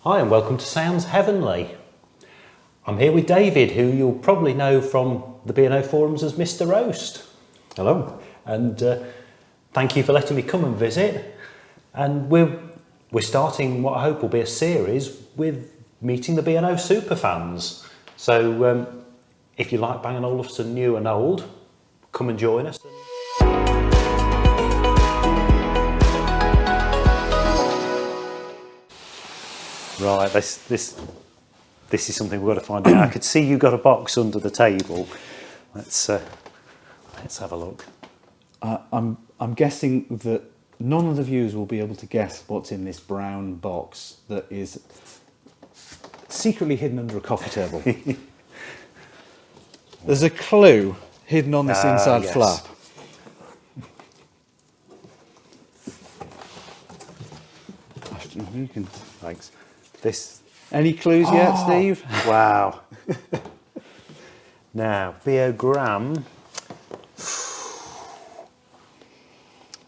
Hi and welcome to Sounds Heavenly. I'm here with David, who you'll probably know from the B&O forums as Mr. Roast. Hello. And thank you for letting me come and visit. And we're starting what I hope will be a series with meeting the B&O superfans. So if you like Bang & Olufsen new and old, come and join us. Right, this is something we've got to find out. I could see you got a box under the table. Let's have a look. I'm guessing that none of the viewers will be able to guess what's in this brown box that is secretly hidden under a coffee table. There's a clue hidden on this inside yes. flap. You can. Thanks. Any clues yet, Steve? Wow. Now, Beogram.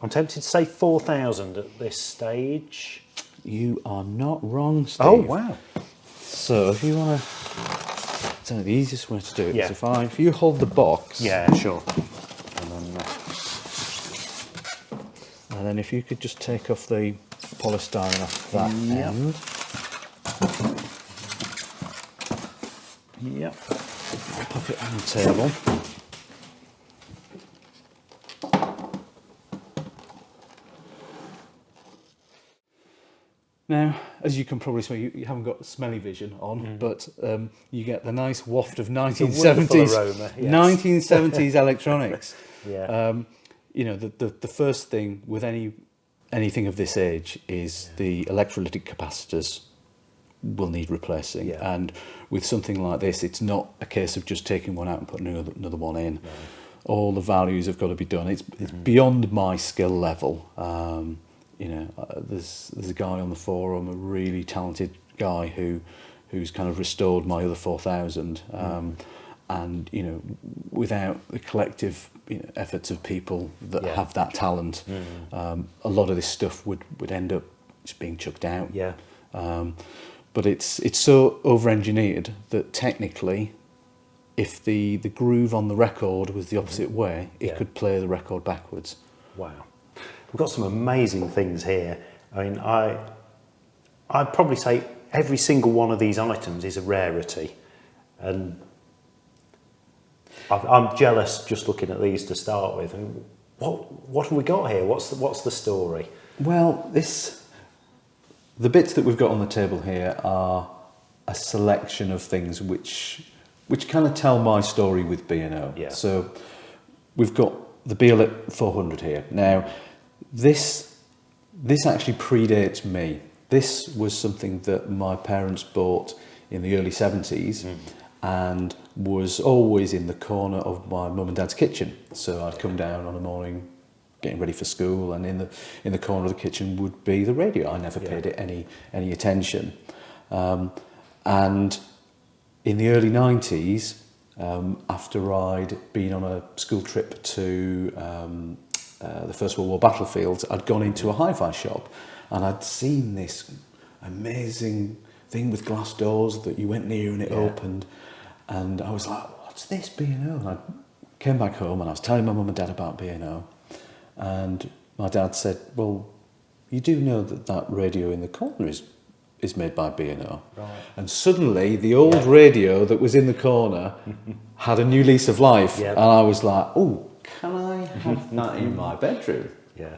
I'm tempted to say 4,000 at this stage. You are not wrong, Steve. Oh, wow. So if you want to, so the easiest way to do it Yeah. is if you hold the box. Yeah, sure. And then if you could just take off the polystyrene off that end. Yep. Pop it on the table. Now, as you can probably smell, you haven't got smelly vision on, but you get the nice waft of 1970s, aroma, yes. 1970s electronics. Yeah. You know, the first thing with anything of this age is the electrolytic capacitors will need replacing. Yeah. And with something like this, it's not a case of just taking one out and putting another one in. No. All the values have got to be done. It's beyond my skill level. You know, there's a guy on the forum, a really talented guy who's kind of restored my other 4,000. And you know, without the collective efforts of people that have that talent, a lot of this stuff would end up just being chucked out. Yeah. But it's so over-engineered that technically, if the groove on the record was the opposite way, it could play the record backwards. Wow. We've got some amazing things here. I mean, I'd probably say every single one of these items is a rarity. And I'm jealous just looking at these to start with. And what have we got here? What's the story? Well, the bits that we've got on the table here are a selection of things which kind of tell my story with B&O. Yeah. So we've got the Beolit 400 here. Now, this actually predates me. This was something that my parents bought in the early 70s and was always in the corner of my mum and dad's kitchen. So I'd come down on a morning getting ready for school, and in the corner of the kitchen would be the radio. I never paid it any attention. And in the early 90s, after I'd been on a school trip to the First World War battlefields, I'd gone into a hi-fi shop and I'd seen this amazing thing with glass doors that you went near and it opened, and I was like, what's this, B&O? And I came back home and I was telling my mum and dad about B&O, and my dad said, well, you do know that radio in the corner is made by B&O. Right. And suddenly the old radio that was in the corner had a new lease of life, and I was like, oh, can I have that in my bedroom? Yeah.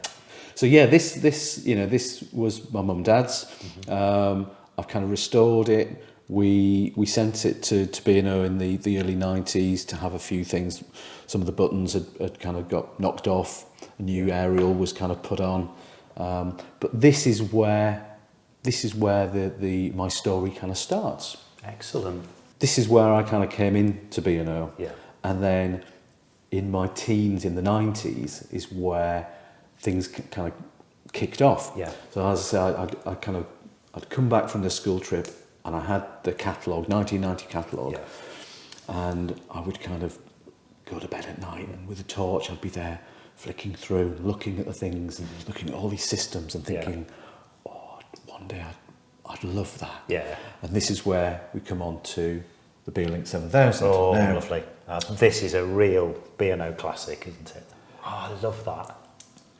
So yeah, this was my mum and dad's. I've kind of restored it. We sent it to B&O in the early 90s to have a few things. Some of the buttons had kind of got knocked off. A new aerial was kind of put on. But this is where my story kind of starts. Excellent. This is where I kind of came into B&O. Yeah. And then in my teens, in the 90s, is where things kind of kicked off. Yeah. So as I say, I'd come back from the school trip and I had the catalogue, 1990 catalogue, and I would kind of go to bed at night, and with a torch I'd be there flicking through, looking at the things, and looking at all these systems and thinking, oh, one day I'd love that. Yeah. And this is where we come on to the Beolink 7000. Oh, Now, lovely. This is a real B&O classic, isn't it? Oh, I love that.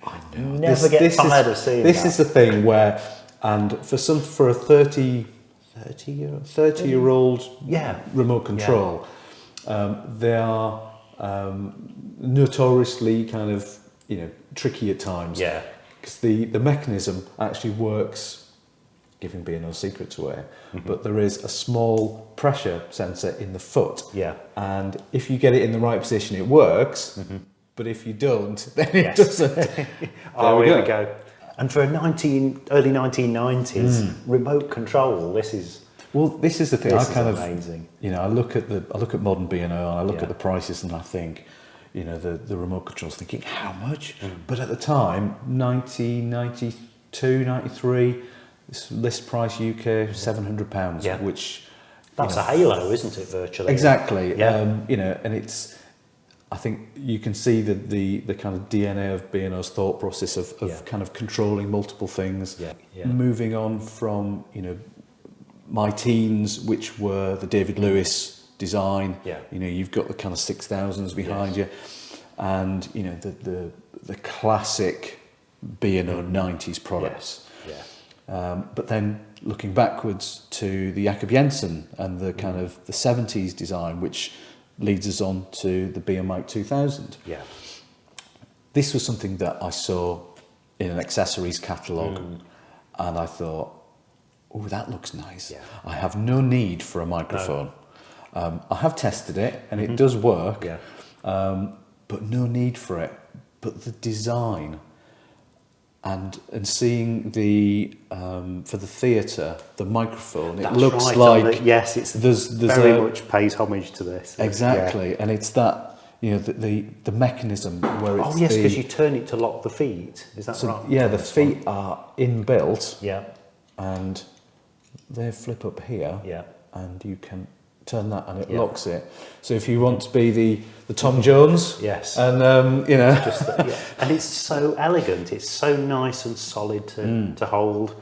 I know. Never get tired of seeing this that. is the thing where, and for a 30 year old Yeah. remote control, they are notoriously kind of tricky at times. Yeah. Because the mechanism actually works, giving B&O secrets away, but there is a small pressure sensor in the foot. Yeah. And if you get it in the right position, it works. But if you don't, then it Yes. doesn't. Oh, here we go. And for a early 1990s remote control, this is Well, this is the thing. This I is kind amazing. of, I look at modern B&O and I look Yeah. at the prices and I think, the remote controls, thinking how much? But at the time, 1992, 93, this list price UK £700, Yeah. which that's a halo, isn't it? Virtually. exactly. Yeah. And it's. I think you can see the kind of DNA of B&O's thought process of Yeah. kind of controlling multiple things. Yeah. Yeah. Moving on from my teens, which were the David Lewis design. Yeah. You've got the kind of 6000s behind you, and the classic B&O 90s products. Yeah. But then looking backwards to the Jakob Jensen and the kind of the 70s design, which leads us on to the BMI 2000. Yeah. This was something that I saw in an accessories catalogue, and I thought, oh, that looks nice. Yeah. I have no need for a microphone. I have tested it, and it does work, Yeah. but no need for it. But the design and seeing the for the theatre, the microphone, it That's looks right, like yes, it's there's very much pays homage to this. exactly, and it's that the mechanism where Yeah. it's Oh yes, the, because you turn it to lock the feet. Is that so, right? yeah, the feet are inbuilt, Yeah. and they flip up here, Yeah. and you can turn that and it Yeah. locks it. So if you want to be the Tom Jones, Yes. and Just yeah. And it's so elegant. It's so nice and solid to hold.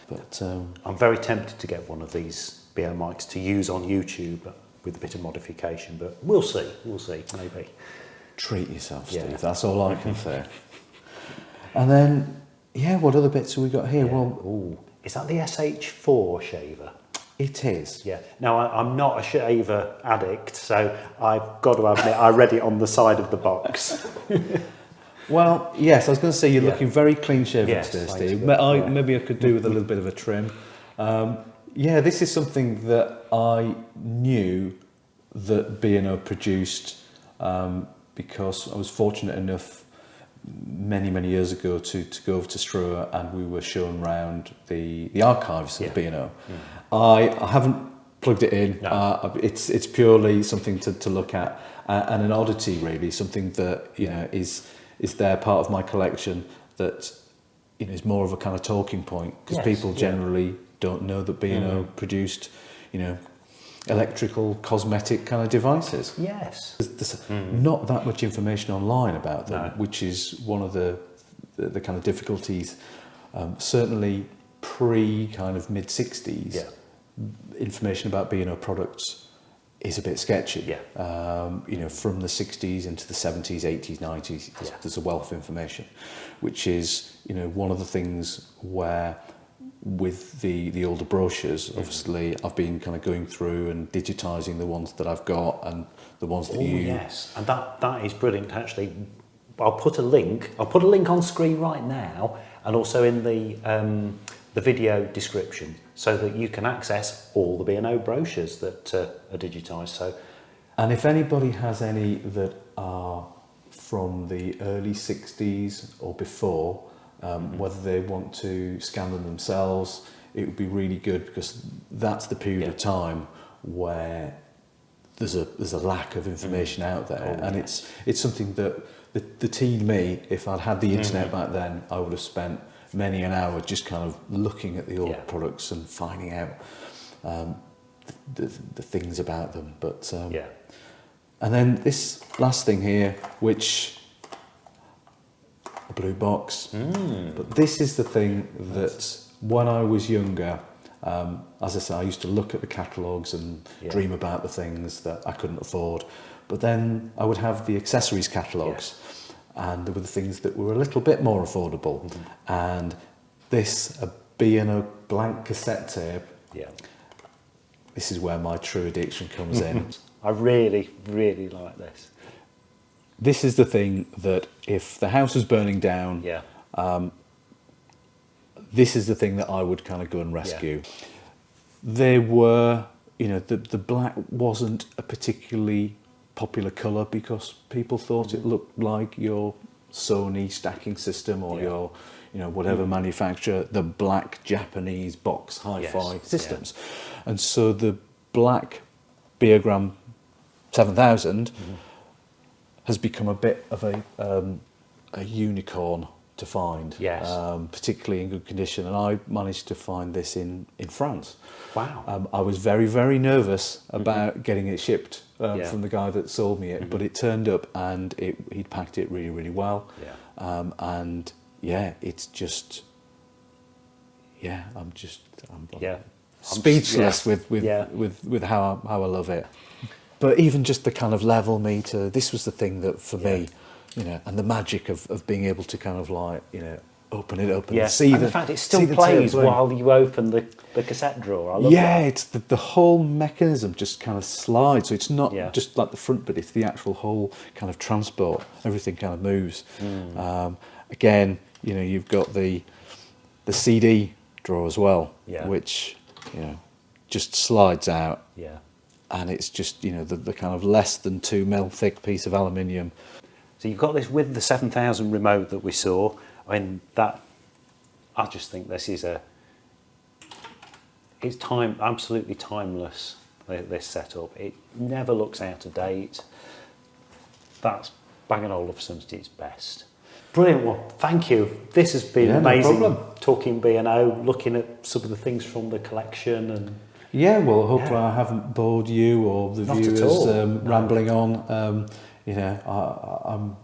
but I'm very tempted to get one of these BO mics to use on YouTube with a bit of modification, but we'll see. We'll see. Maybe. treat yourself, Yeah. Steve. That's all I can say. And then, what other bits have we got here? Yeah. Well, Ooh. Is that the SH4 shaver? it is. Yeah. Now, I'm not a shaver addict, so I've got to admit I read it on the side of the box. Well, yes, I was going to say you're Yeah. looking very clean shaven Yes, today, thanks, Steve. but, yeah. Maybe I could do with a little bit of a trim. This is something that I knew that B&O produced because I was fortunate enough many years ago to go over to Struer, and we were shown around the archives Yeah. of B&O. I haven't plugged it in. No. It's purely something to look at, and an oddity really, something that is there, part of my collection that is more of a kind of talking point, because Yes, people yeah. generally don't know that B&O produced electrical cosmetic kind of devices. Yes. There's not that much information online about them, No. which is one of the kind of difficulties. Certainly pre kind of mid 60s, Yeah. information about B&O products is a bit sketchy. Yeah. From the 60s into the 70s, 80s, 90s, Yeah. there's a wealth of information, which is one of the things where with the older brochures, obviously I've been kind of going through and digitising the ones that I've got and the ones that Oh you yes, and that is brilliant. Actually, I'll put a link on screen right now, and also in the video description, so that you can access all the B&O brochures that are digitised. So, And if anybody has any that are from the early 60s or before, whether they want to scan them themselves, it would be really good, because that's the period of time where there's a lack of information out there, and it's something that the teen me, if I'd had the internet back then, I would have spent many an hour just kind of looking at the old products and finding out the things about them. But and then this last thing here, which a blue box, but this is the thing that when I was younger, As I say, I used to look at the catalogues and Yeah. dream about the things that I couldn't afford. But then I would have the accessories catalogues, and there were the things that were a little bit more affordable. And this, a B&O blank cassette tape, Yeah. this is where my true addiction comes in. I really, really like this. This is the thing that if the house was burning down, Yeah. this is the thing that I would kind of go and rescue. There were, you know, the black wasn't a particularly popular colour because people thought it looked like your Sony stacking system or your, you know, whatever manufacturer, the black Japanese box hi-fi Yes, systems. And so the black Beogram 7000 has become a bit of a unicorn to find, Yes. particularly in good condition. And I managed to find this in France. Wow. I was very, very nervous about getting it shipped Yeah. from the guy that sold me it, but it turned up and he'd packed it really, really well. Yeah. And yeah, it's just, I'm Yeah. speechless with Yeah. with how I love it. But even just the kind of level meter, this was the thing that for me, you know, and the magic of being able to kind of like, you know, open it up and Yes, see and the the fact it see still the plays tape playing. while you open the cassette drawer. I love Yeah, that. it's the whole mechanism just kind of slides. So it's not Yeah. just like the front bit, it's the actual whole kind of transport. Everything kind of moves. Again, you know, you've got the CD drawer as well, Yeah. which, you know, just slides out. Yeah. And it's just, you know, the kind of less than 2 mil thick piece of aluminium. So you've got this with the 7000 remote that we saw. I mean, I just think this is it's absolutely timeless, this setup. It never looks out of date. That's Bang & Olufsen's at its best. Brilliant. Well, thank you. This has been Yeah, no amazing. problem. Talking B&O, looking at some of the things from the collection and Yeah, well, hopefully Yeah. I haven't bored you or the Not at viewers all, no. rambling on. You know,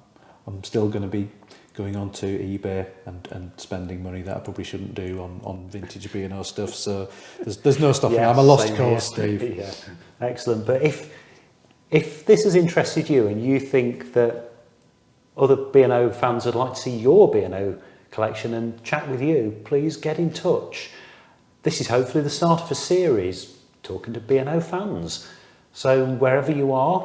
I'm still going to be going on to eBay and spending money that I probably shouldn't do on vintage B&O stuff. So there's no stopping. Yeah, I'm a lost same cause, here. Steve. Yeah, excellent. But if this has interested you and you think that other B&O fans would like to see your B&O collection and chat with you, please get in touch. This is hopefully the start of a series talking to B&O fans. So wherever you are,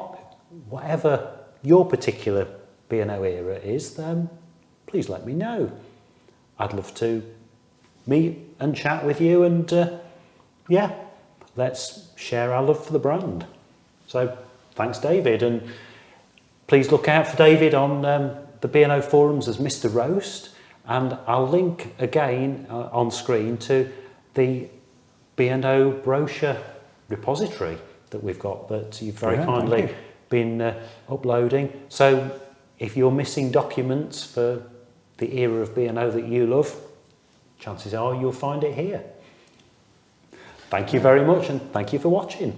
whatever your particular B&O era is, then please let me know. I'd love to meet and chat with you and let's share our love for the brand. So thanks, David, and please look out for David on the B&O forums as Mr. Roast, and I'll link again on screen to the B&O brochure repository that we've got that you've very Brilliant, kindly thank you. been uploading. So if you're missing documents for the era of B&O that you love, chances are you'll find it here. Thank you very much, and thank you for watching.